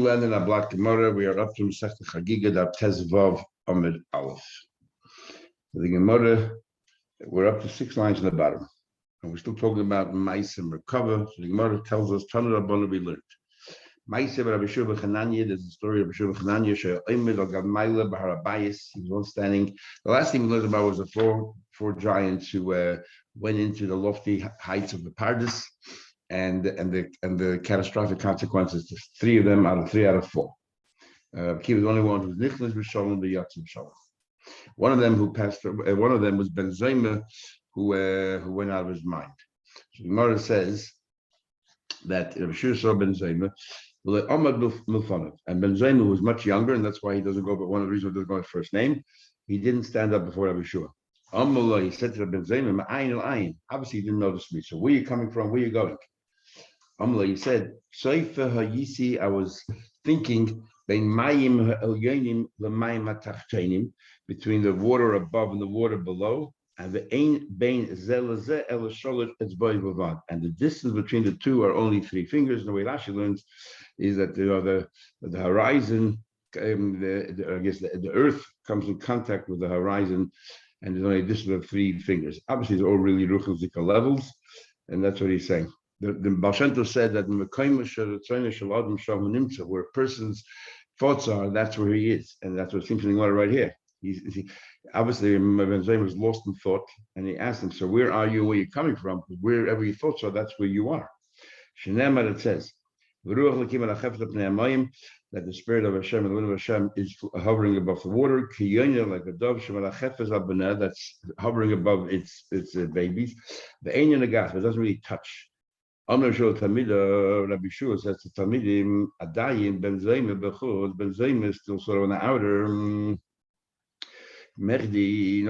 Land in our Black Gemara, we are up to Chagigah Daf Tezvav Amid Aleph. The Gemara, we're up to 6 lines in the bottom, and we're still talking about Ma'aseh and recover. So the Gemara tells us, Tanu Rabbanu, we learned. Ma'aseh Rabbi Shua Chananya, there's a story of Rabbi Shua Chananya, She'oimid al Gamayla Bahar Abayis. He was once standing. The last thing we learned about was the four giants who went into the lofty heights of the Pardes. And the catastrophic consequences to 3 of them out of 4. He was the only one who was nichnas b'shalom v'yatzim b'shalom. One of them who passed. One of them was Ben Zayma, who went out of his mind. So the Gemara says that Rabbi Shua saw Ben Zayma, and Ben Zayma was much younger, and that's why he doesn't go. But one of the reasons he doesn't go his first name, he didn't stand up before Rabbi Shua. He said to Ben Zayma, obviously he didn't notice me. So where are you coming from? Where are you going? He said, I was thinking between the water above and the water below, and the distance between the two are only 3 fingers. And the way Rashi learns is that the horizon, the earth comes in contact with the horizon, and there's only a distance of 3 fingers. Obviously, they're all really ruchnitzika levels, and that's what he's saying. The Baal Shem Tov said that where a person's thoughts are, that's where he is, and that's what seems to be right here. Obviously, Ben Zayma was lost in thought, and he asked him, "So where are you? Where are you coming from? Wherever your thoughts are, that's where you are." Shneimar, it says that the spirit of Hashem and the wind of Hashem is hovering above the water, like a dove, that's hovering above its babies. The Einyan Agas, it doesn't really touch. Rabbi Shua says to Talmidim, Adayin Ben Zayma bechutz. Ben Zayma is still sort of on the outer. Mehdi, he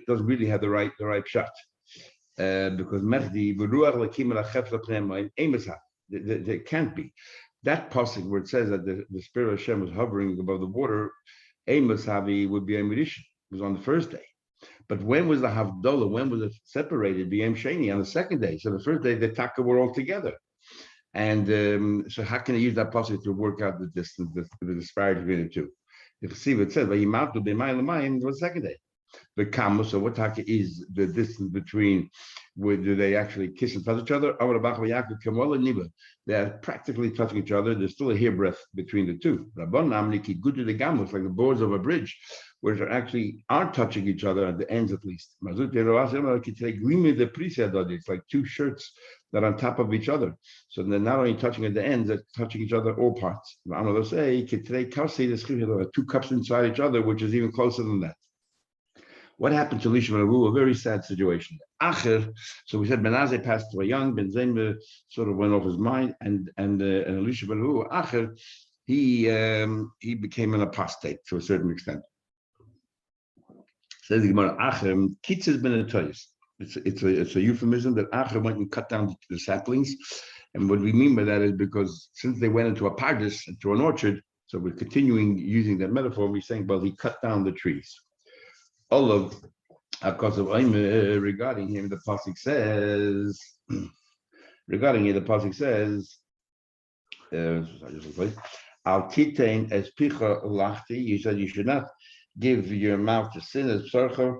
doesn't really have the right shot, because Mehdi there can't be that pasuk where it says that the spirit of Hashem was hovering above the water. Amos Havi would be Amidish. It was on the first day. But when was the Havdalah? When was it separated? B'yem Sheni, on the second day. So the first day, the Taka were all together. And so how can I use that pasuk to work out the distance, the disparity between the two? You can see what it says, was the second day. The Kama, so what Taka is the distance between, do they actually kiss and touch each other? They are practically touching each other. There's still a hair breadth between the two. It's like the boards of a bridge, where they actually are touching each other at the ends at least. It's like 2 shirts that are on top of each other. So they're not only touching at the ends, they're touching each other all parts. Say 2 cups inside each other, which is even closer than that. What happened to Elisha ben Avu? A very sad situation. Acher, so we said Benazai passed away young, Ben Zayma sort of went off his mind, and Elisha ben Avu, Acher, he became an apostate to a certain extent. Says the Gemara, Acher, Kitz has been a toys. It's a euphemism that Acher went and cut down the saplings, and what we mean by that is because since they went into a pardes, into an orchard, so we're continuing using that metaphor. We're saying, well, he cut down the trees. All of because of regarding him, the pasuk says. Al titain es picha lachti. You said you should not give your mouth to sin as psarcha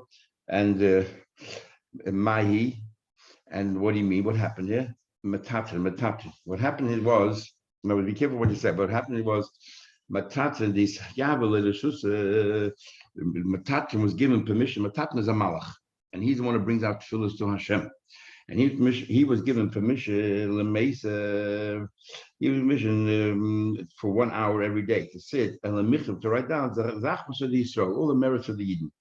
and mahi. And what do you mean? What happened here? Matatan. What happened was. No, be careful what you say. But what happened was. Matatan, this Matatan was given permission. Matatan is a malach, and he's the one who brings out tefillos to Hashem. And he was given permission. He was permission for 1 hour every day to sit and to write down all the merits of the Yidden.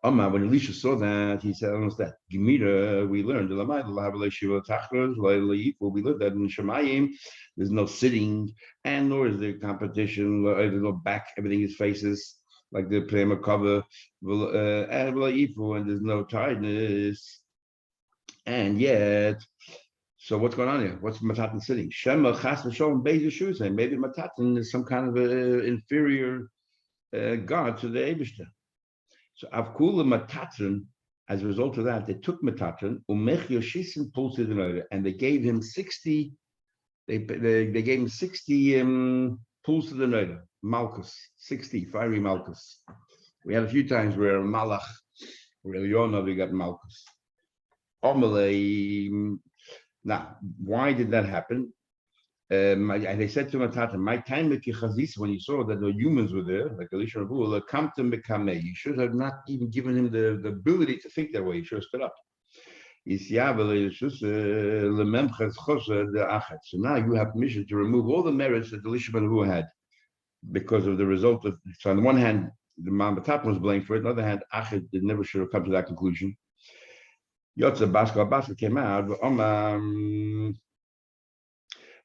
When Elisha saw that, he said, almost that. Gemira, we learned. We learned that in Shemayim, there's no sitting, and nor is there competition, there's no back, everything is faces, like the Prema cover, and there's no tiredness. And yet, so what's going on here? What's Matatan sitting? Shema Chas V'Sholem Beis Yeshua saying maybe Matatan is some kind of inferior god to the Eibishter. So Avkula Matatan, as a result of that, they took Matatan, and they gave him 60 They gave him 60 pulls to the Noda, Malchus, 60 fiery Malchus. We had a few times where Malach, where Eliona, we got Malchus. Now, why did that happen? And they said to Matata, my time when you saw that the humans were there, like Elisha Rabul, come to Mekame. You should have not even given him the ability to think that way. You should have stood up. So now you have permission to remove all the merits that Elisha Rabul had because of the result of. So on the one hand, the Matata was blamed for it. On the other hand, Achet never should have come to that conclusion. Yotza Baska came out.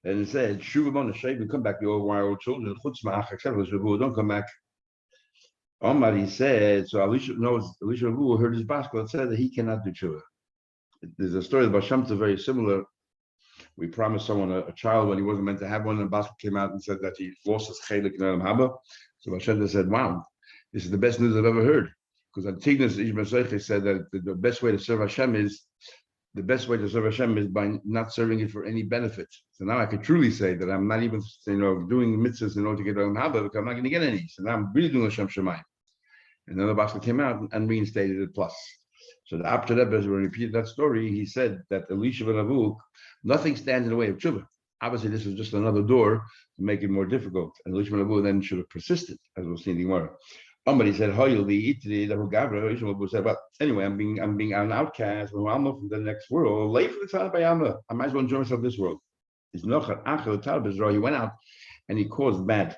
And it said, Shuvamon Shave, come back, the old wild children, don't come back. Omar, he said, so Elisha Ravu heard his basket and said that he cannot do tshuva. There's a story about Shamta very similar. We promised someone a child when he wasn't meant to have one, and the basket came out and said that he lost his chelik in Elam Haba. So Hashem said, wow, this is the best news I've ever heard. Because Antigonus Ishmael said that the best way to serve Hashem is by not serving it for any benefit. So now I could truly say that I'm not even, doing mitzvahs in order to get Elam Haba because I'm not going to get any. So now I'm really doing Hashem Shemayim. And then the basket came out and reinstated it plus. So the Abta Rebbe, when he repeated that story, he said that Elisha ben Avuk, nothing stands in the way of tshuva. Obviously, this was just another door to make it more difficult. And Elisha ben Avuk then should have persisted, as we'll see in the Gemara. Somebody said, but anyway, I'm being an outcast. I'm from the next world. Late for the time by Amma. I might as well enjoy myself this world. He went out and he caused bad.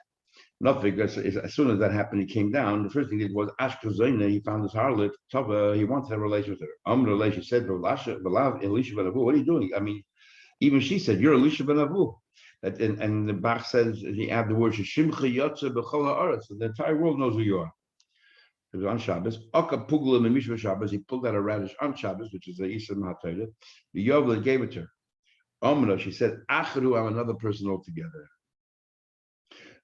Nothing, because as soon as that happened, he came down. The first thing he did was Ashkezona. He found his harlot. He wanted to have a relation with her. Elisha said, Elisha ben Avu, what are you doing? I mean, even she said, you're Elisha ben Avu. And the Bach says, he added the word, Shimcha Yotze B'chol Ha'aretz. The entire world knows who you are. It was on Shabbos. Oka Pugla Memishva Shabbos. He pulled out a radish on Shabbos, which is the Isam HaTorah. The Yovla gave it to her. She said, Achru, I'm another person altogether.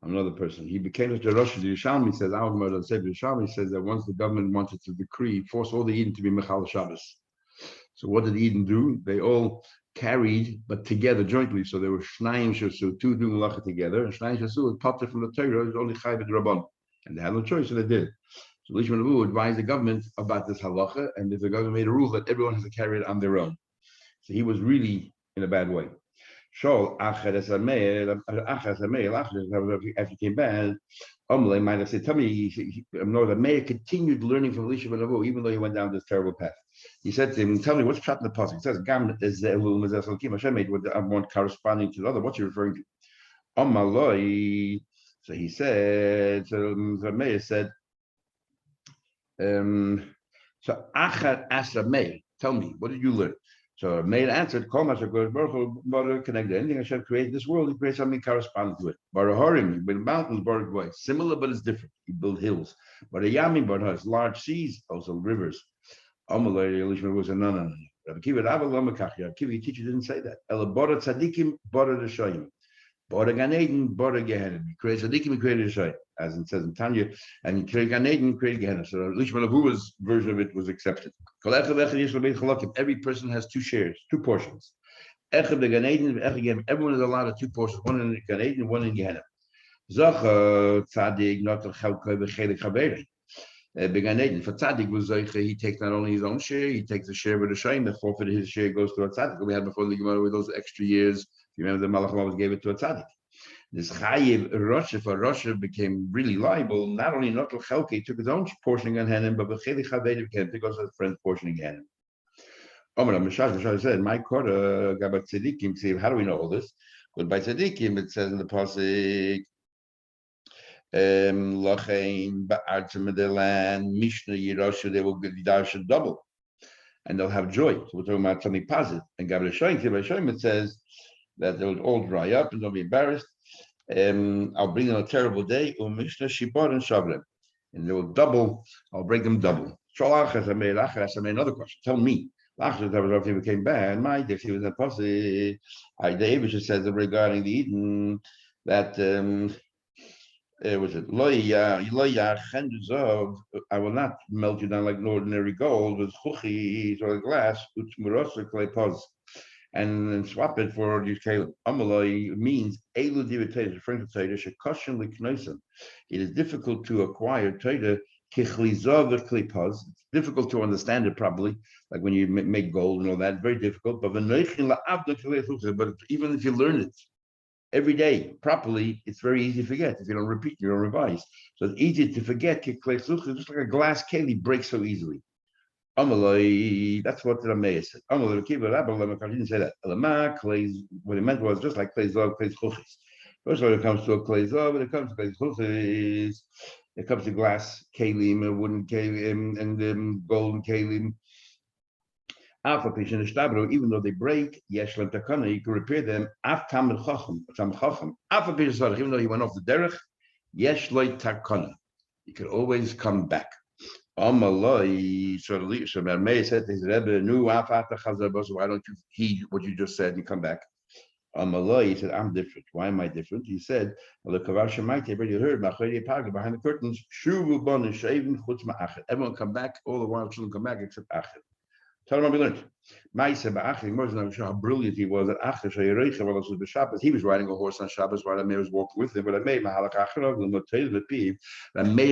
Another person. He became such a Rosh. The Yerushalmi says, Yerushalmi says that once the government wanted to force all the Eden to be Mechal Shabbos. So what did Eden do? They all carried, but together jointly. So there were Shnayim Shasu, two doing Malacha together, and Shnayim Shasu was popped from the Torah, it was only Chayv Rabban. And they had no choice, so they did. So Elisha ben Avu advised the government about this halacha, and if the government made a rule that everyone has to carry it on their own. So he was really in a bad way. After he came back, might have said, tell me, the mayor continued learning from Elisha ben Avu, even though he went down this terrible path. He said to him, tell me, what's trapped in the pasuk? It says, Gam is Hashem made one corresponding to the other. What's he referring to? So he said, so the mayor said, so Achad asked the mayor, tell me, what did you learn? So Meir answered, connected. Anything Hashem created this world, he created something corresponding to it. Baraharim, he built mountains, similar but it's different. He built hills. Barayami, has large seas, also rivers. Elisha was a no. Rabbi Kiva teacher didn't say that. Ela Bora Tzadikim, Bora Rishayim. Bora Gan Eden, Bora Gehenna. He created Tzadikim, he created Rishayim, as it says in Tanya, and he created Gan Eden, he created Gehenna. So Elisha ben Avu's version of it was accepted. Every person has two shares, two portions. Everyone is allowed of two portions, one in Gan Eden, one in Gehenna. Began Eden. For Tzaddik was he takes not only his own share, he takes a share with a shame. The forfeit of his share goes to a Tzaddik. We had before the Gemara with those extra years. You remember the Malach always gave it to a Tzaddik. This Chayiv Rosh, for Rosh became really liable. Not only not Chelke, took his own portion in Gehenim, but Becheli Chaved became because of his friend's portion in Gehenim. Omer Mishash said, "My quarter Gabat Tzadikim." See, how do we know all this? But by Tzadikim, it says in the pasuk. Lachain ba'artzim of their land, Mishnah Yerusha, they will get Darshan double, and they'll have joy. So we're talking about something positive. And Gabriel Shoyim, it says that they'll all dry up and they'll be embarrassed. I'll bring them a terrible day. Mishnah Shibor and Shavrim, and they will double. I'll bring them double. Another question. Tell me. After that was everything became bad. My Dixie was a pussy. David says regarding the Eden that. Was it I will not melt you down like an ordinary gold with chuchi or glass, clay pos. and swap it for these kalim. Amalai means elu divitate, referring to Torah, shekoshin liknoisen. It is difficult to acquire Torah. It's difficult to understand it properly, like when you make gold and all that, very difficult. But even if you learn it every day properly, it's very easy to forget. If you don't repeat, you don't revise. So it's easy to forget. Just like a glass keli breaks so easily. Amalai, that's what the Rameh said. Amalai, didn't say that. What it meant was just like clay zog, clay chuchis. First of all, it comes to a clay zog, when it comes to clay chuchis, it comes to glass kalim, wooden kalim, and golden kalim. Even though they break, yeshlem takana, you can repair them. Even though he went off the derech, yeshloi takana, you can always come back. Amalai, so May said to his Rebbe, why don't you heed what you just said and come back? Amalai, he said, I'm different. Why am I different? He said, I've already heard behind the curtains, everyone come back, all the wild children come back except Acher. Tell him what we learned. How brilliant he was at Acher. He was riding a horse on Shabbos while I was walking with him. But I made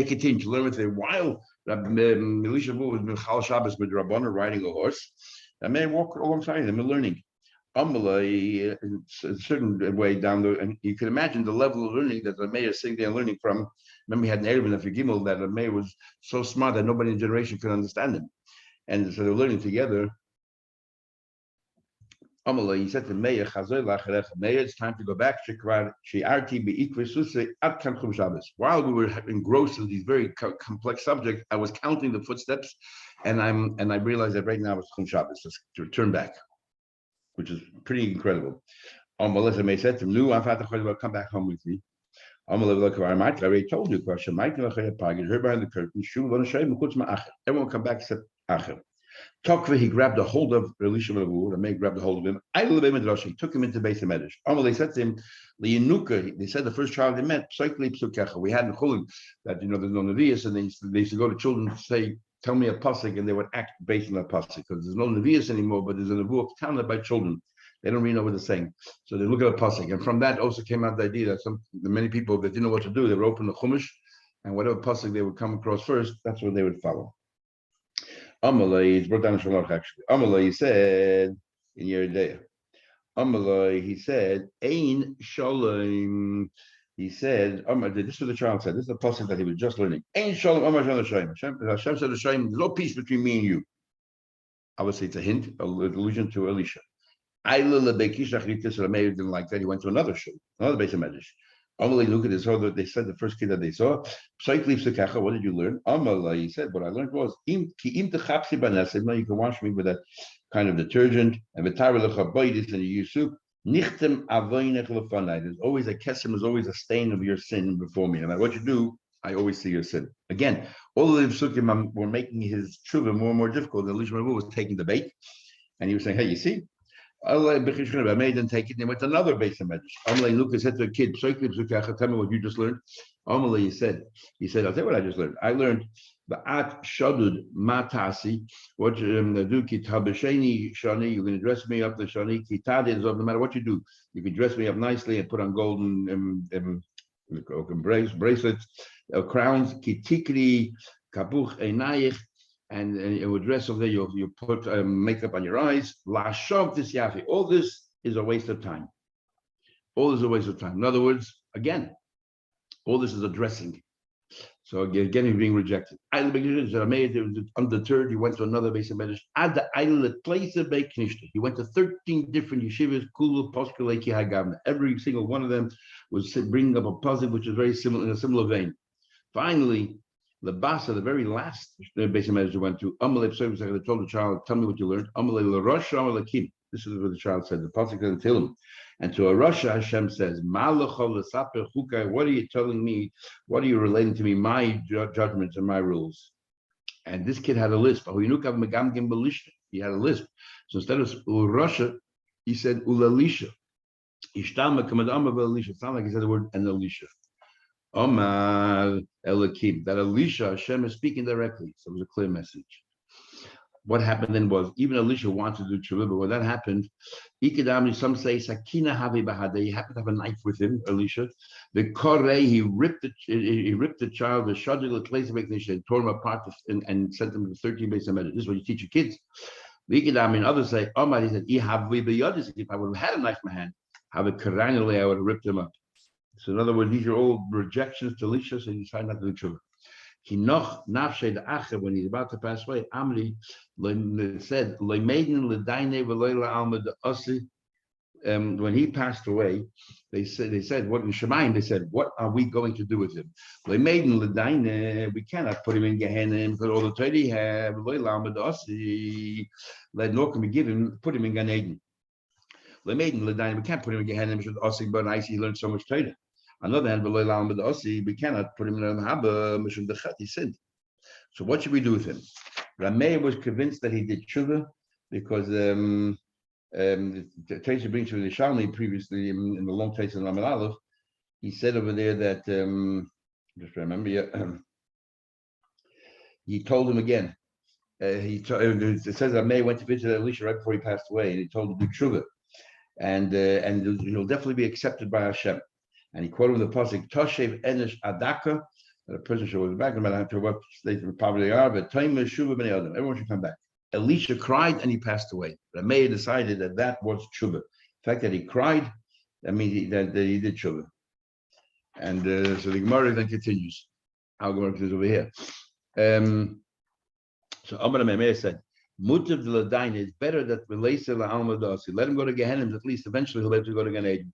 continue to learn with him while Elisha was Michal Shabbos with Rabbana riding a horse. I may walk alongside him and learning. Amalai, a certain way down there, and you can imagine the level of learning that the Rameh is sitting there learning from. Remember, he had an Erev and a Gimel that the Rameh was so smart that nobody in the generation could understand him. And so they're learning together. Amalai, he said to Meir, it's time to go back. While we were engrossed in these very complex subjects, I was counting the footsteps, and I realized that right now it's Chum Shabbos, to return back, which is pretty incredible. Amalai said to him, come back home with me. I already told you, heard behind the curtain, everyone come back except Acher. Tokva, he grabbed a hold of Elisha and May grabbed a hold of him. He took him into Beis Hamedrash. They said to him, they said the first child they met, we had in Chulim that there's no Nevi'us, and they used to go to children to say, tell me a pasuk, and they would act based on a pasuk, because there's no Nevi'us anymore, but there's a Nevuah counted by children. They don't really know what they're saying. So they look at a pasuk. And from that also came out the idea that many people that didn't know what to do, they would open the Chumash, and whatever pasuk they would come across first, that's what they would follow. Amalai, it's brought down in Shalach actually. Amalai said in Yeridea. Amalai, he said, Ein Shalom. He said, this is what the child said. This is the pasuk that he was just learning. Ein Shalom, Amar Shalom. Hashem said, Hashem, there's no peace between me and you. Obviously, it's a hint, an allusion to Elisha. Didn't like that. He went to another show, another Beis Hamedrash. Amalai, look at this. They said the first kid that they saw. What did you learn? Amalai, he said, what I learned was, no, you can wash me with that kind of detergent, and and you use soup. There's always a kesem, there's always a stain of your sin before me. No matter what you do, I always see your sin. Again, all of the psukim were making his tshuva more and more difficult. And Elisha was taking the bait, and he was saying, hey, you see? I made them take it, and they went to another Beis Hamedrash. Amalai Lucas said to a kid, tell me what you just learned. Amalai, he said, I'll tell you what I just learned. I learned the at shadud matasi, what do kitabasheni shani, you're going to dress me up the shani, kitadid, no matter what you do, you can dress me up nicely and put on golden bracelets, crowns, kitikri, kabuch einayich, and it would dress over there, you put makeup on your eyes. This yafi. All this is a waste of time. All this is a waste of time. In other words, again, all this is a dressing. So again, he's being rejected. Undeterred, he went to another Beis Hamedrash. He went to 13 different yeshivas. Every single one of them was bringing up a puzzle which is very similar, in a similar vein. Finally, the Basa, the very last Beis Hamedrash went to, they told the child, tell me what you learned. This is what the child said. The pasuk doesn't tell him. And to a Rasha, Hashem says, what are you telling me? What are you relating to me? My judgments and my rules. And this kid had a lisp. He had a lisp. So instead of Rasha, he said Ulalisha. It sounded like he said the word and Elisha. Omar Elikim, that Elisha, Hashem is speaking directly. So it was a clear message. what happened then was even Elisha wanted to do tshuva, but when that happened, some say sakina havi bahada. He happened to have a knife with him, Elisha. The kore, he ripped the child, the shadul place of ignition, tore him apart and sent him to 13 base of This is what you teach your kids. And others say, Omar, he said, if I would have had a knife in my hand, have a karanale, I would have ripped him up. So in other words, these are all rejections to Elisha, so he tried not to do tshuva. He noch nafshe the acher, when he's about to pass away, Amri said, when he passed away, they said, what in Shemaim, they said, what are we going to do with him? We cannot put him in Gehenna because all the Torah he have, nor can we put him in Gan Eden. We can't put him in Gehenna because he learned so much Torah. On the other hand, we cannot put him in the Haba, he sinned. So what should we do with him? Rameh was convinced that he did tshuva because Tracy brings to the Shalmi previously in the long Tracy in Lamed Aleph. He said over there that just remember, he told him again. It says that Rameh went to visit Elisha right before he passed away, and he told him to do tshuva, and he'll definitely be accepted by Hashem. And he quoted him the pasuk Toshev Enish Adaka. The person should go back no matter how what state of poverty they are, but everyone should come back. Elisha cried and he passed away. Rameh decided that was tshuva. The fact that he cried, that means that he did tshuva. And so the Gemara then continues. Our Gemara continues over here. So Amar Rameh said, Mutav de Ladain is better that Melesa la Alma Dasi. Let him go to Gehenna, at least eventually he'll have to go to Gan Eden.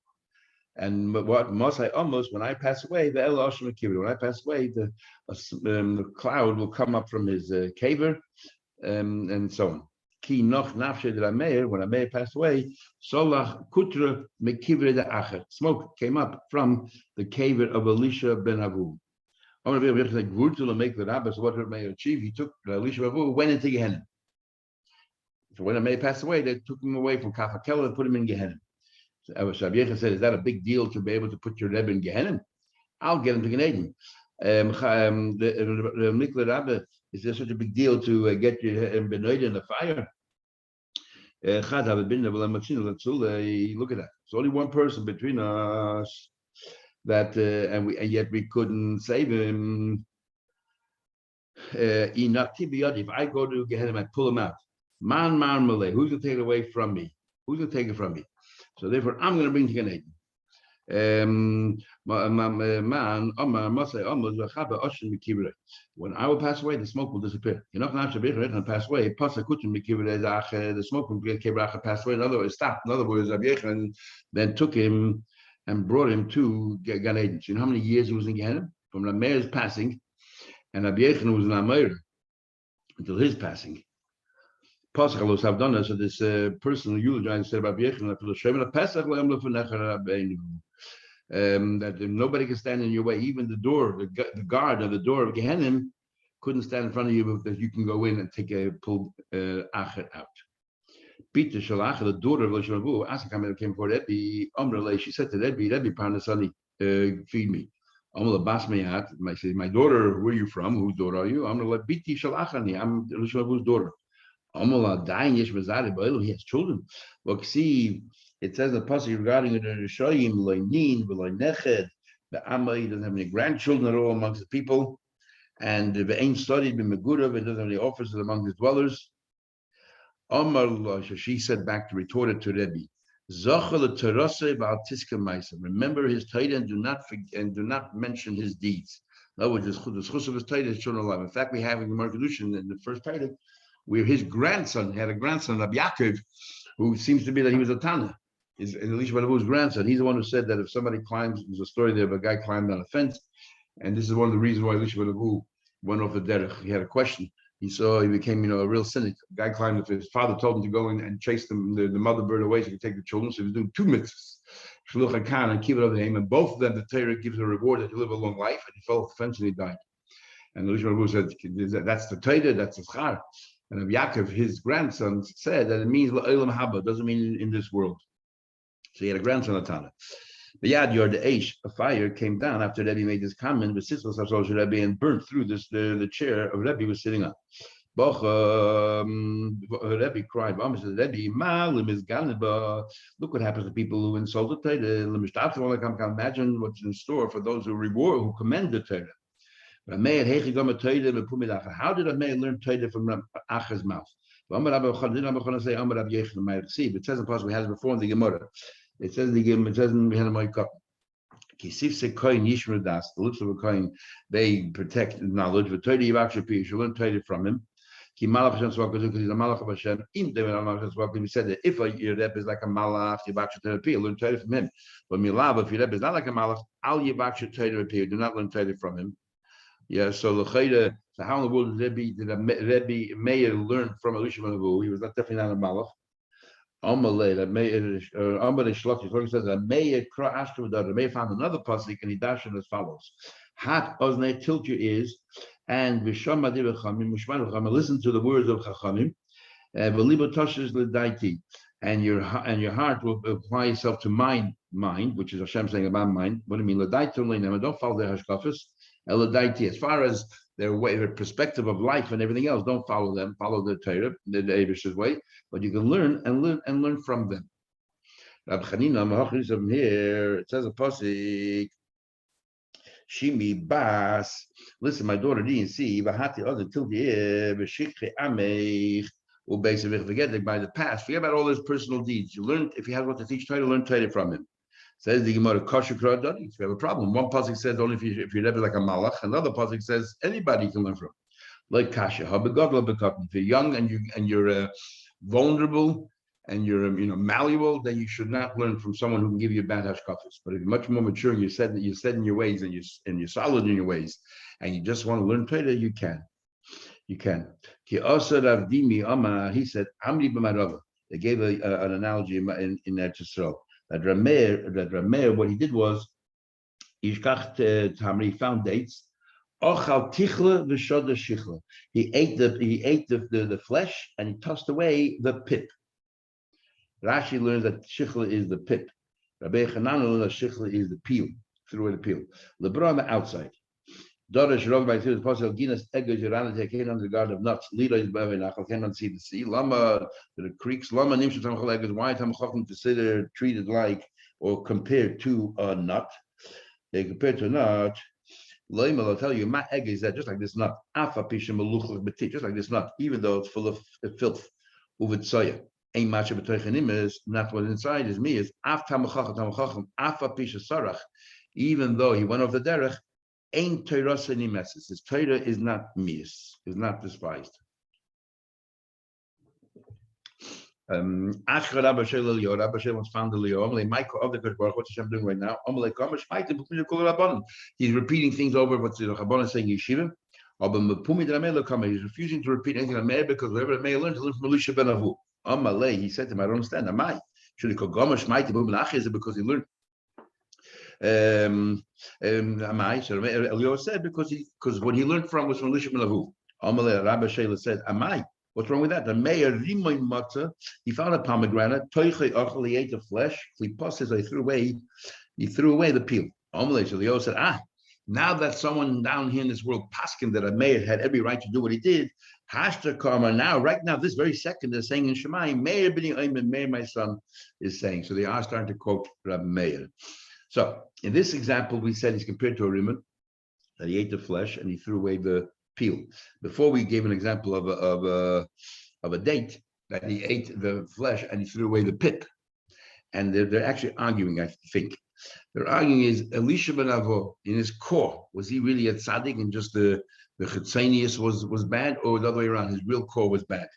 And what Mosai almost, when I pass away, when I pass away, the cloud will come up from his caver, and so on. Ki noch nafshe de Rameh, when Rameh passed away, solach kutra mekivre de acher. Smoke came up from the caver of Elisha ben Avu. So what Rameh achieved, he took Elisha ben Avu, went into Gehenna. So when Rameh passed away, they took him away from Kafakela and put him in Gehenna. Chagigah said, is that a big deal to be able to put your Rebbe in Gehenna? I'll get him to Gan Eden. The Mikla Rabbe, is there such a big deal to get your Benoid in the fire? Look at that. There's only one person between us that, and yet we couldn't save him. If I go to Gehenna, I pull him out. Man Malay, who's going to take it away from me? Who's going to take it from me? So therefore, I'm going to bring to Gan Eden. When I will pass away, the smoke will disappear. You're not going to pass away. The smoke will pass away. In other words, stop. In other words, Rabbi then took him and brought him to Gan Eden. So you know how many years he was in Gehenna? From Rameir's passing, and Rabbi Yechon was in Rameir until his passing. So this person who eulogized said about that nobody can stand in your way. Even the guard of the door of Gehenna couldn't stand in front of you, because you can go in and take pull Acher out. Peter Shalach, the daughter of Elisha Asakam came for Rebbe. She said to Rebbe Parnasani, feed me. My daughter, where are you from? Whose daughter are you? I'm Biti Shalachani. I'm Elisha's daughter. He has children. Look, see, it says the pasuk regarding the Rishayim, Loinin, Neched, the Amma, he doesn't have any grandchildren at all amongst the people, and the ain't studied in Megurav, it doesn't have any officers among his dwellers. She said back to retorted to Rebbe, remember his Torah and do not mention his deeds. In other words, the chus of his Torah is shown alive. In fact, we have in the Markedushin in the first Torah, where his grandson had a grandson, Rabbi Yaakov, who seems to be that he was a Tana. Is Elisha ben Avu's grandson. He's the one who said that if somebody climbs, there's a story there of a guy climbed on a fence, and this is one of the reasons why Elisha ben Avu went off the derech. He had a question. He became, a real cynic. The guy climbed. If his father told him to go in and chase the mother bird away so he could take the children, so he was doing 2 mitzvahs. Shluch HaKan and Kibbutz of the Haim, and both of them, the Torah gives a reward that you live a long life, and he fell off the fence and he died. And Elisha ben Avu said, that's the Torah, that's the schar. And Yaakov, his grandson, said that it means la'olam haba, doesn't mean in this world. So he had a grandson, Atana. The Yad Yor the Aish, a fire came down after Rebbe made this comment, and burnt through the chair of Rebbe was sitting on. Rebbe cried, Rebbe, look what happens to people who insult the Torah. I can imagine what's in store for those who reward, who commend the Torah. How did a man learn Torah from Acha's mouth? It says in the we had it before in the Gemara. It says in the Gemara, it says in the the lips of a coin, they protect knowledge. But Torah you should learn Torah from him. Because he's a malach of Hashem. We said that if your Rebbe is like a malach, you learn Torah from him. But if your Rebbe is not like a malach, do not learn Torah from him. Yeah, so how in the world did Rebbe Meir learn from Elisha ben Avu? He was definitely not a malach. Amalei, that Meir says that Meir found another pasuk and he dashed it as follows: Hat oznei, tilt your ears, and v'shama divachamim, listen to the words of Chachamim, v'libo toshes l'daiti, and your heart will apply itself to mind, which is Hashem saying about mind. What do you mean? L'daiti, don't follow their hashkafas. As far as their way, their perspective of life and everything else, don't follow them. Follow the Torah, the Eibish's way, but you can learn from them. Rab Chanina, here it says a pasuk. Shimi Bas, listen, my daughter didn't see. Bahati other till the ear. B'shikri amech. Basically, forget by the past. Forget about all his personal deeds. You learn if he has what to teach Torah, learn Torah from him. Says the Gemara, kosher kradadi. If you have a problem, one pasuk says only if you're never like a malach. Another pasuk says anybody can learn from. Like kasha, if you're young and you're vulnerable and you're malleable, then you should not learn from someone who can give you bad hashkafas. But if you're much more mature and you're set in your ways and you're solid in your ways, and you just want to learn Torah, you can. He also Rav Dimi Amar, he said, Amri b'marava. They gave an analogy in Eretz Yisrael. That Rameir, what he did was, he found dates. Ochal tichla v'shoda shichla. He ate the flesh and he tossed away the pip. Rashi learns that shichla is the pip. Rabbi Chanan learns that shichla is the peel. Threw away the peel. Lebra on the outside. Dorish rog by the possible Guinness eggers around the came under the guard of nuts. Lila is by Nachal cannot see the sea. Lama the creeks. Lama nimshut tamchol eggers. Why tamchol considered treated like or compared to a nut? They compared to a nut. Loima will tell you my egg is that just like this nut. Afa pisha meluchach betit, just like this nut, even though it's full of filth. Uvet soya. Ain't much of a toichanim is not what inside is me is af tamachach afa pisha sarach. Even though he went off the derech. Ain't Torah any messes. His Torah is not mias, is not despised. Ashkar Rabbi Shel was found the Leo. Michael of the Baruch, what's Hashem doing right now? He's repeating things over what's the Chabon is saying yeshiva. He's refusing to repeat anything on Meir because whoever Meir learned to learn from Elisha ben Avu. Amalei, he said to him, I don't understand. Amai. Should he call Gomer Shmaiti Bubnach? Is it because he learned? Elio said because what he learned from was from Elisha ben Avu. Amalei Rabbi Shela said, Amai. What's wrong with that? The Meir Rimoin Matzah, he found a pomegranate. Toichei Achel, he ate the flesh. Klipos says he threw away the peel. Amalei Elio said, now that someone down here in this world paskin that a Meir had every right to do what he did, Hashta Karma now, right now, this very second, they're saying in Shemayim, Meir b'ni Oymen, Meir, my son, is saying. So they are starting to quote Rabbi Meir. So in this example, we said he's compared to a Rimmon, that he ate the flesh and he threw away the peel. Before we gave an example of a date that he ate the flesh and he threw away the pip. And they're actually arguing, I think. They're arguing is Elisha ben Avu, in his core, was he really a tzaddik and just the chitzonius was bad, or the other way around, his real core was bad?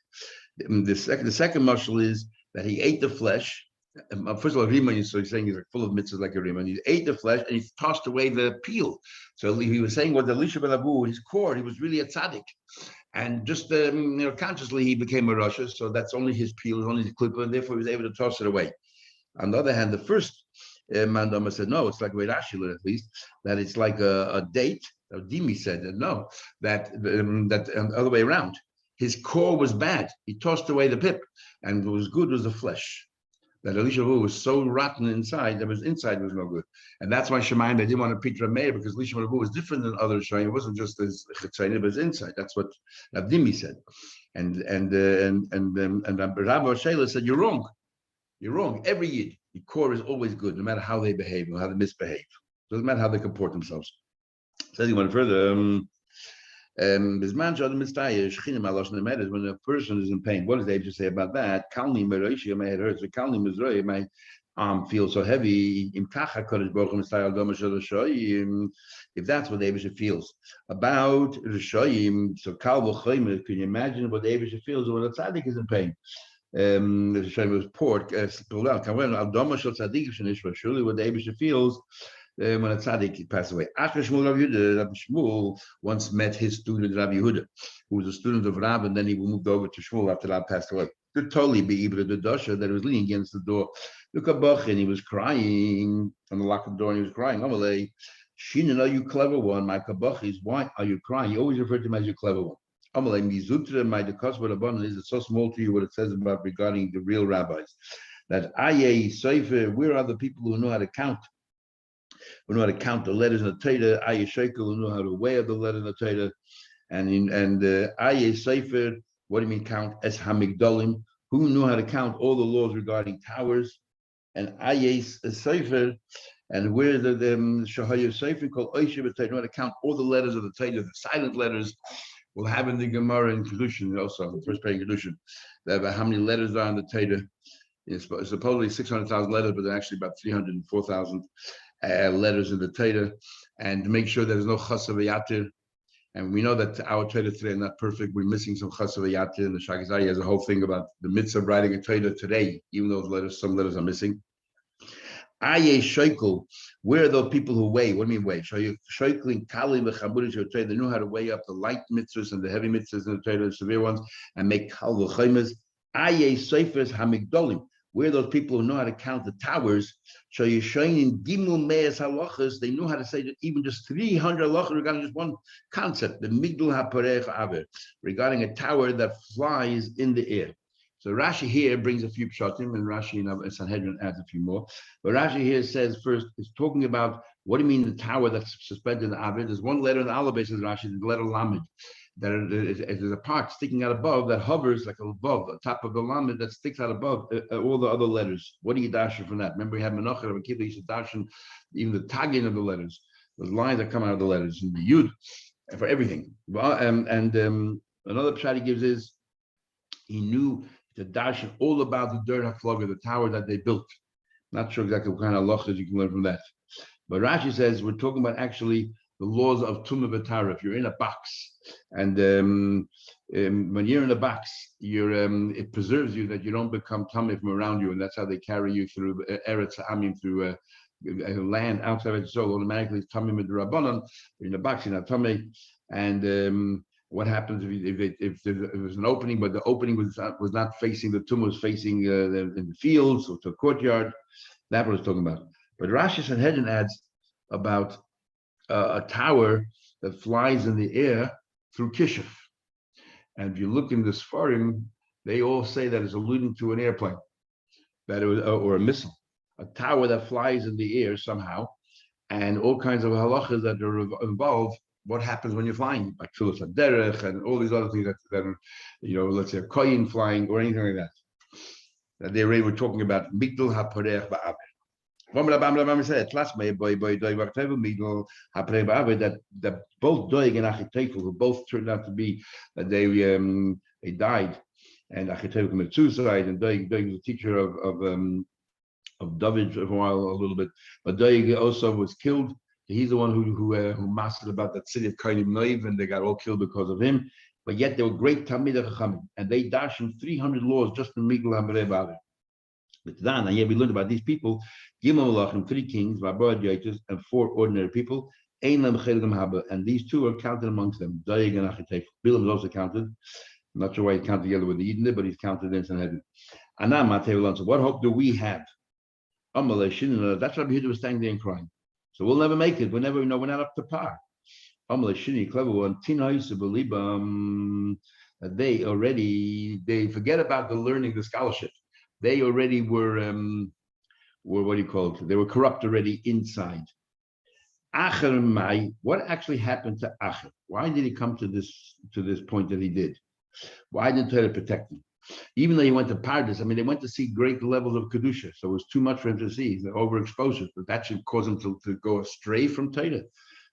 The second mashal is that he ate the flesh. First of all, Rima, so he's saying he's like full of mitzvahs like a Rima. He ate the flesh and he tossed away the peel. So he was saying what Elisha ben Avu, his core, he was really a tzaddik. And just consciously he became a Rasha, so that's only his peel, only the clipper, and therefore he was able to toss it away. On the other hand, the first Mandama said, no, it's like Rashi learned at least, that it's like a date. Dimi said that no, that the other way around. His core was bad. He tossed away the pip, and what was good was the flesh. that Elisha was so rotten inside that his inside was no good. And that's why Shemaim, they didn't want to preach Rameir because Elisha was different than other Shemaim. It wasn't just his Chetzayim, but his inside. That's what Abdimi said. And Rabbi Shela said, you're wrong. You're wrong. Every Yid, the core is always good, no matter how they behave or how they misbehave. Doesn't matter how they comport themselves. Says he went further. When a person is in pain, what does they just say about that? My arm feels so heavy. If that's what David feels about Rishoyim, so can you imagine what David feels when a tzaddik is in pain? Rishoyim was pork. Surely what David feels when a tzaddik passed away. Rabbi Shmuel once met his student Rabbi Yehuda, who was a student of Rav, and then he moved over to Shmuel after Rav passed away. The totally be Ibra the Dasha that was leaning against the door. Look at Bach, and he was crying on the lock of the door, and he was crying. Amalei, Shinin, are you clever one? My kabachis, why are you crying? You always refer to him as your clever one. Amalei, Mizutra, my dekosva abundant is so small to you what it says about regarding the real rabbis. That Aye Seifer, where are the people who know how to count? Who know how to count the letters in the Torah? Aye Shekel, who know how to weigh the letter in the Torah, and Aye Seifer. What do you mean count? Es Hamigdalim, who knew how to count all the laws regarding towers, and Ayes Sefer, and where the Shahaya Sefer called Oisha, but they know how to count all the letters of the Torah, the silent letters. We'll have in the Gemara in Kedushin also, the first page in Kedushin, that how many letters are in the Torah. It's supposedly 600,000 letters, but they're actually about 304,000 letters in the Torah, and to make sure there's no Chasav Yatir. And we know that our Torah today is not perfect. We're missing some Chasav Yatir, and the Chagigah has a whole thing about the mitzvah of writing a Torah today, even though some letters are missing. Aye Shekel, where are those people who weigh? What do you mean weigh? Shekeling Kali v'Chabudish Torah. They know how to weigh up the light mitzvahs and the heavy mitzvahs in the Torah, the severe ones, and make Kal v'Chaimas. Aye Seifers Hamigdolim. Where are those people who know how to count the towers? So you're showing in Gimel Me'es halachas, they know how to say that even just 300 halachas regarding just one concept, the Migdal HaParech Aver, regarding a tower that flies in the air. So Rashi here brings a few pshatim, and Rashi in Sanhedrin adds a few more. But Rashi here says first, it's talking about what do you mean the tower that's suspended in the Aver? There's one letter in the Aleph, says Rashi, the letter Lamed. There's a part sticking out above that hovers like above the top of the lamed that sticks out above all the other letters. What do you dash from that? Remember, we have Menachah of a kid that used to dash even the tagging of the letters, those lines that come out of the letters, and the yud for everything. Another pshat he gives is he knew to dash all about the dirt haflaga, the tower that they built. Not sure exactly what kind of halachas you can learn from that, but Rashi says we're talking about actually the laws of Tumah V'Tara. If you're in a box, and when you're in a box, it preserves you that you don't become tummy from around you, and that's how they carry you through Eretz Amim, through land outside of the soul. Automatically, it's tummy with the Rabbanon. You're in a box, you're not tummy. And what happens if there's an opening, but the opening was not facing the tumah, was facing in the fields or to a courtyard? That's what it's talking about. But Rashi Sanhedrin adds about a tower that flies in the air through Kishuf. And if you look in the Sfarim, they all say that it's alluding to an airplane, that it was, or a missile, a tower that flies in the air somehow, and all kinds of halachas that are involved. What happens when you're flying, like Tfilas HaDerech and all these other things that are, let's say a koyin flying or anything like that. That they were talking about Migdal HaParech Ba'aber. That both Doeg and Achitofel, who both turned out to be that they died, and Achitofel committed suicide, and Doeg was a teacher of David for a while, a little bit, but Doeg also was killed. He's the one who mastered about that city of Kainim Noiv, and they got all killed because of him. But yet they were great Talmid Chachamim, and they dashed 300 laws just in Migdal HaParech Ba'aber. And yet we learned about these people, Gimel Malachim, 3 kings, and 4 ordinary people, and these 2 are counted amongst them, Doeg and Achitofel. Bilam is also counted. I'm not sure why he counted together with the Yidden, but he's counted in Sanhedrin. So what hope do we have? That's why Yehuda was standing there and crying. So we'll never make it. We're not up to par. Clever one. They forget about the learning, the scholarship. they already were what do you call it? They were corrupt already inside. Acher Mai, what actually happened to Acher? Why did he come to this point that he did? Why didn't Torah protect him? Even though he went to Pardes, I mean, they went to see great levels of Kedusha, so it was too much for him to see, the overexposure, but that should cause him to go astray from Torah.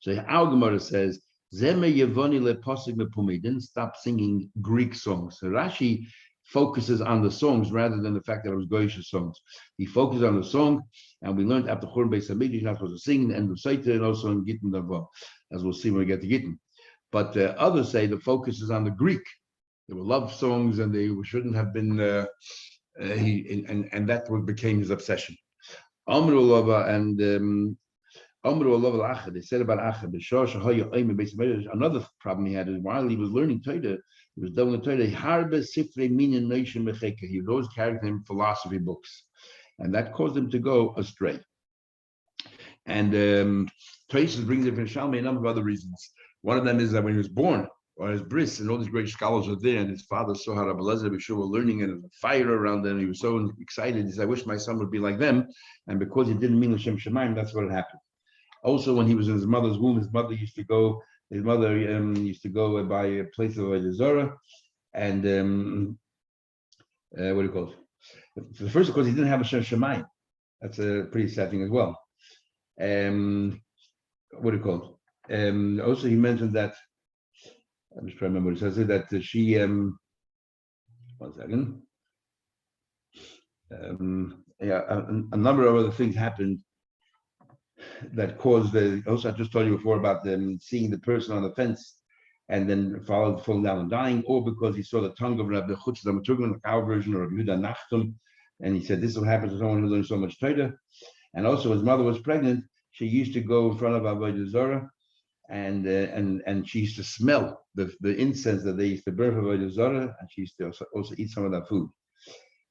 So our Gemara says, Zeme Yevoni le Posig Mepumi, didn't stop singing Greek songs. So Rashi focuses on the songs rather than the fact that it was Goyish songs. He focused on the song, and we learned after Churban Beis Hamikdash, you're not supposed to sing the end of Saita and also in Gittin Dava, as we'll see when we get to Gittin. But others say the focus is on the Greek. They were love songs, and they shouldn't have been. And that became his obsession. Amru Lava and Amru Lava Achad. They said about Achad. Another problem he had is while he was learning Torah, he was doing Torah. He was always carrying him philosophy books, and that caused him to go astray. And Tosfos brings it from Shalmei a number of other reasons. One of them is that when he was born, or his bris, and all these great scholars were there, and his father saw how Rabbi Elazar Bishur were learning, and there was a fire around them. He was so excited. He said, "I wish my son would be like them." And because he didn't mean L'Shem Shemaim, that's what happened. Also, when he was in his mother's womb, his mother used to go. His mother used to go by a place of Avodah Zarah, and what do you call it? The first, of course, he didn't have a Shem Shemaim. That's a pretty sad thing as well. What do you call it? Also, he mentioned that. I'm just trying to remember what it says. That she, 1 second. Yeah, a number of other things happened that caused also, I just told you before about them seeing the person on the fence and then falling down and dying, or because he saw the tongue of Rabbi Chutz Damaturgan, the cow version, or Rabbi Yehuda Nachtum, and he said, "This will happen to someone who learns so much Torah." And also, his mother was pregnant. She used to go in front of Avodah Zarah, and she used to smell the incense that they used to burn for Avodah Zarah, and she used to also eat some of that food,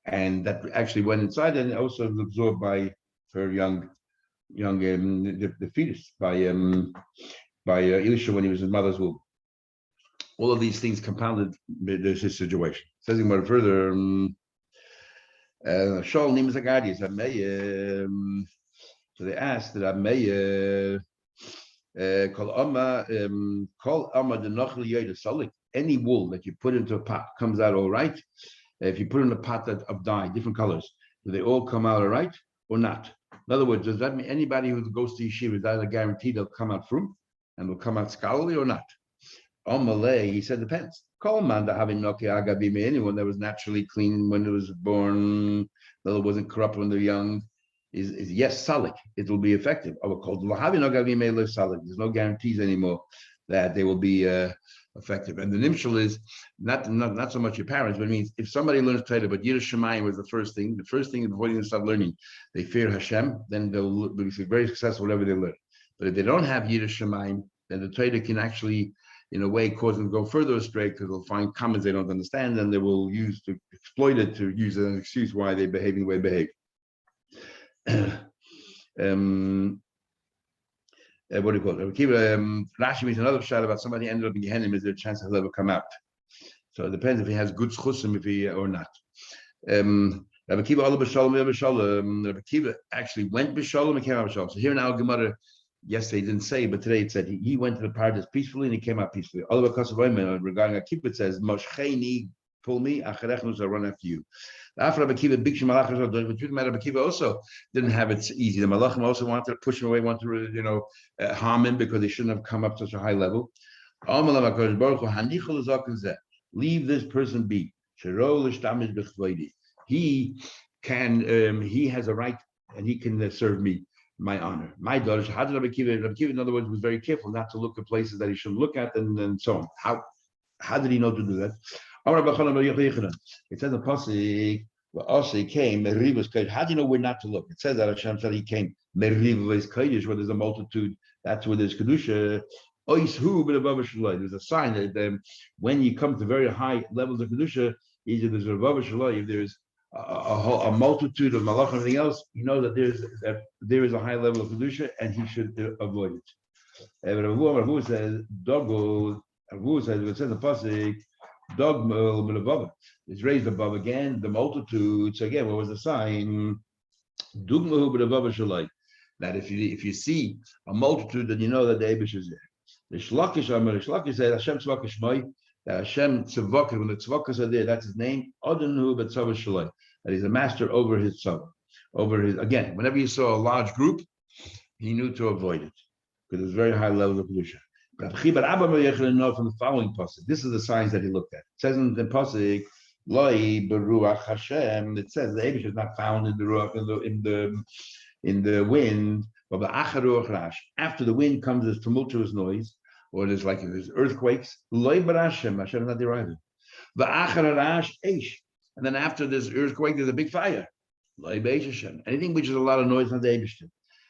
and that actually went inside and also was absorbed by her young the fetus by Elisha when he was in his mother's womb. All of these things compounded his situation. Says more further. Shaul Nimas Agadius. So they asked that I may any wool that you put into a pot comes out all right. If you put in a pot of dye, different colors, do they all come out all right or not? In other words, does that mean anybody who goes to yeshiva is either guaranteed they'll come out frum and will come out scholarly or not? On Malay, he said depends. Anyone that was naturally clean when it was born, that wasn't corrupt when they're young, is yes, salik. It will be effective. There's no guarantees anymore that they will be effective. And the nimshal is not so much your parents, but it means if somebody learns Torah, but Yiras Shamayim was the first thing before they start learning, they fear Hashem, then they'll be very successful whatever they learn. But if they don't have Yiras Shamayim, then the Torah can actually, in a way, cause them to go further astray because they'll find comments they don't understand and they will use to exploit it to use as an excuse why they're behaving the way they behave. What do you call it? Rashi makes another shot about somebody ended up in Gehenna. Is there a chance he'll ever come out? So it depends if he has good schusim, if he or not. Rabbi Kiva actually went b'shalom and came out b'shalom. So here in our Gemara, yesterday didn't say, but today it said he went to the paradise peacefully and he came out peacefully. Regarding a kibbutz, it says Moshcheni, pull me, Acharechnu, I run after you. After Rabbi Kiva, Big Shemalach, the truth matter, Rabbi Kiva also didn't have it easy. The Malachim also wanted to push him away, wanted to harm him because he shouldn't have come up to such a high level. Leave this person be. He has a right and he can serve me, my honor. My daughter, Rabbi Kiva, in other words, was very careful not to look at places that he shouldn't look at and so on. How did he know to do that? It says the pasuk, he came. How do you know where not to look? It says that Hashem said he came. Where there's a multitude, that's where there's kedusha. There's a sign that when you come to very high levels of kedusha, either there's a Shalai, if there's a multitude of malach and everything else, you know that there is a high level of kedusha, and he should avoid it. Ravu says, it says in the pasuk. Dog a little bit above. It's raised above again. The multitude. So again, what was the sign? That if you see a multitude, then you know that the Eibush is there. The Shlakish said Hashem Tzvaka Shmoi. That Hashem Tzvaka, when the Tzvakas are there, that's his name. Adonu b'Tzava Shalai. That he's a master over his tzava. Over his, again, whenever you saw a large group, he knew to avoid it because it's very high level of kedusha. But know from the following pasuk. This is the signs that he looked at. It says in the pasuk, Loi beruach Hashem. It says the Eibush is not found in the ruach in the wind. But the acharuach rash. After the wind comes this tumultuous noise, or there's earthquakes. Loi bar Hashem. Hashem is not there either. The acharash eish. And then after this earthquake, there's a big fire. Loi beish Hashem. Anything which is a lot of noise, not the Eibush.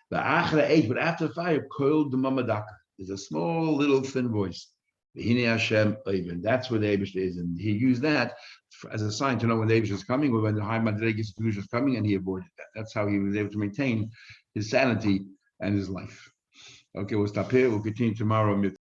The achara eish. But after the fire, koil the mamadaka. There's a small, little, thin voice. Hashem, that's where the Eibush is, and he used that as a sign to know when the Eibush is coming, or when the high Madregas Kedusha is coming, and he avoided that. That's how he was able to maintain his sanity and his life. Okay, we'll stop here. We'll continue tomorrow.